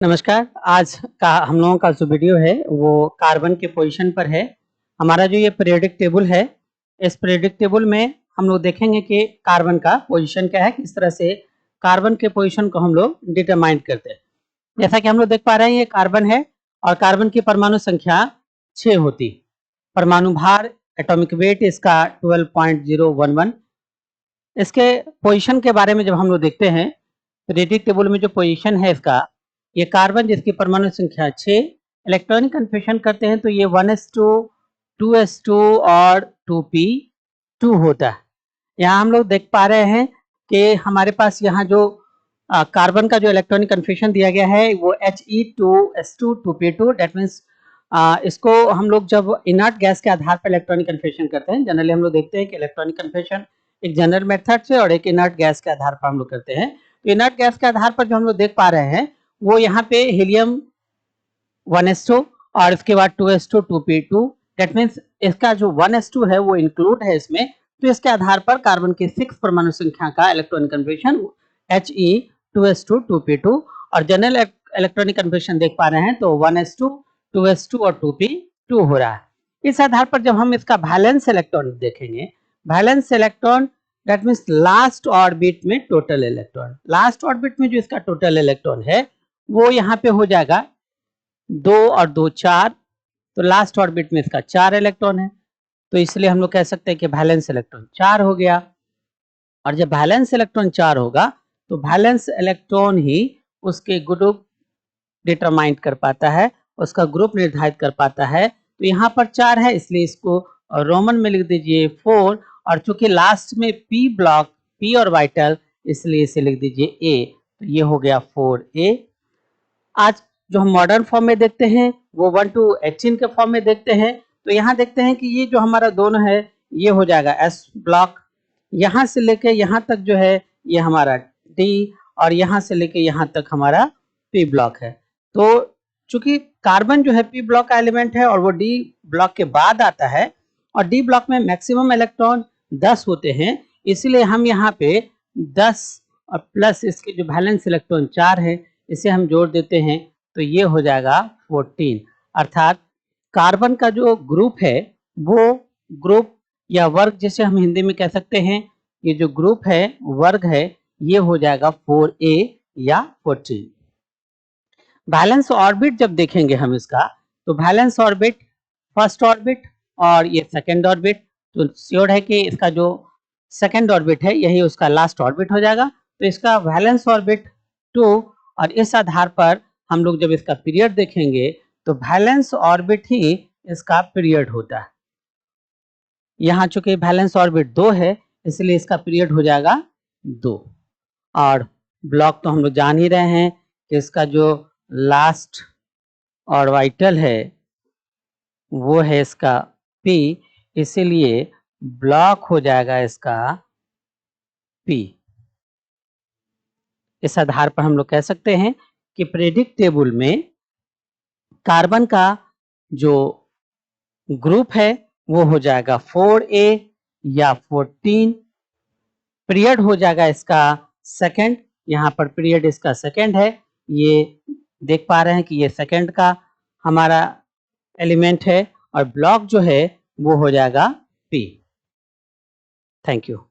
नमस्कार। आज का हम लोगों का जो वीडियो है वो कार्बन के पोजीशन पर है। हमारा जो ये पीरियोडिक टेबल है, इस पीरियोडिक टेबल में हम लोग देखेंगे कि कार्बन का पोजीशन क्या है, किस तरह से कार्बन के पोजीशन को हम लोग डिटरमाइन करते हैं। जैसा कि हम लोग देख पा रहे हैं, ये कार्बन है और कार्बन की परमाणु संख्या 6 होती। परमाणु भार एटॉमिक वेट इसका 12.011। इसके पोजीशन के बारे में जब हम लोग देखते हैं, पीरियोडिक टेबल में जो पोजीशन है इसका, ये कार्बन जिसकी परमाणु संख्या 6, इलेक्ट्रॉनिक कन्फेक्शन करते हैं तो ये 1s2, 2s2 और 2p2 होता है। यहाँ हम लोग देख पा रहे हैं कि हमारे पास यहाँ जो कार्बन का जो इलेक्ट्रॉनिक कन्फेक्शन दिया गया है वो He2s2 2p2। डेट मीन्स इसको हम लोग जब इनर्ट गैस के आधार पर इलेक्ट्रॉनिक कन्फेक्शन करते हैं, जनरली हम लोग देखते हैं कि इलेक्ट्रॉनिक कन्फेक्शन एक जनरल मेथड से और एक इनर्ट गैस के आधार पर हम लोग करते हैं। तो इनर्ट गैस के आधार पर जो हम लोग देख पा रहे हैं वो यहाँ पे हीलियम 1s2 और इसके बाद 2s2 2p2। डेट मीन्स इसका जो 1s2 है वो इंक्लूड है इसमें, तो इसके आधार पर कार्बन की 6 परमाणु संख्या का इलेक्ट्रॉनिक कन्फेक्शन He2s2 2p2 और जनरल इलेक्ट्रॉनिक कन्फेक्शन देख पा रहे हैं तो 1s2 2s2 और 2p2 हो रहा है। इस आधार पर जब हम इसका वैलेंस इलेक्ट्रॉन देखेंगे, valence electron that means last orbit में टोटल इलेक्ट्रॉन, लास्ट ऑर्बिट में जो इसका टोटल इलेक्ट्रॉन है वो यहाँ पे हो जाएगा 2 और 2 4। तो लास्ट ऑर्बिट में इसका 4 इलेक्ट्रॉन है, तो इसलिए हम लोग कह सकते हैं कि वैलेंस इलेक्ट्रॉन 4 हो गया। और जब वैलेंस इलेक्ट्रॉन 4 होगा तो वैलेंस इलेक्ट्रॉन ही उसके ग्रुप डिटरमाइन कर पाता है, उसका ग्रुप निर्धारित कर पाता है। तो यहाँ पर 4 है इसलिए इसको रोमन में लिख दीजिए 4, और चूंकि लास्ट में पी ब्लॉक, पी और वाइटल, इसलिए इसे लिख दीजिए ए। तो ये हो गया 4a। आज जो हम मॉडर्न फॉर्म में देखते हैं वो 1 to 18 के फॉर्म में देखते हैं। तो यहाँ देखते हैं कि ये जो हमारा दोनों है ये हो जाएगा एस ब्लॉक, यहाँ से लेके यहाँ तक जो है ये हमारा डी, और यहाँ से लेके यहाँ तक हमारा पी ब्लॉक है। तो चूंकि कार्बन जो है पी ब्लॉक का एलिमेंट है और वो डी ब्लॉक के बाद आता है, और डी ब्लॉक में मैक्सिमम इलेक्ट्रॉन 10 होते हैं, इसलिए हम यहाँ पे 10 और प्लस इसके जो वैलेंस इलेक्ट्रॉन 4 है इसे हम जोड़ देते हैं तो ये हो जाएगा 14। अर्थात कार्बन का जो ग्रुप है वो ग्रुप या वर्ग जिसे हम हिंदी में कह सकते हैं, ये जो ग्रुप है वर्ग है ये हो जाएगा 4a या 14। बैलेंस ऑर्बिट जब देखेंगे हम इसका, तो बैलेंस ऑर्बिट फर्स्ट ऑर्बिट और ये सेकेंड ऑर्बिट, तो श्योर है कि इसका जो सेकेंड ऑर्बिट है यही उसका लास्ट ऑर्बिट हो जाएगा। तो इसका बैलेंस ऑर्बिट 2, और इस आधार पर हम लोग जब इसका पीरियड देखेंगे तो बैलेंस ऑर्बिट ही इसका पीरियड होता है। यहाँ चूंकि बैलेंस ऑर्बिट 2 है इसलिए इसका पीरियड हो जाएगा 2। और ब्लॉक तो हम लोग जान ही रहे हैं कि इसका जो लास्ट ऑर्बिटल है वो है इसका p, इसीलिए ब्लॉक हो जाएगा इसका p। इस आधार पर हम लोग कह सकते हैं कि पीरियोडिक टेबल में कार्बन का जो ग्रुप है वो हो जाएगा 4a या 14। पीरियड हो जाएगा इसका सेकंड, यहाँ पर पीरियड इसका सेकंड है, ये देख पा रहे हैं कि ये सेकंड का हमारा एलिमेंट है, और ब्लॉक जो है वो हो जाएगा p। Thank you.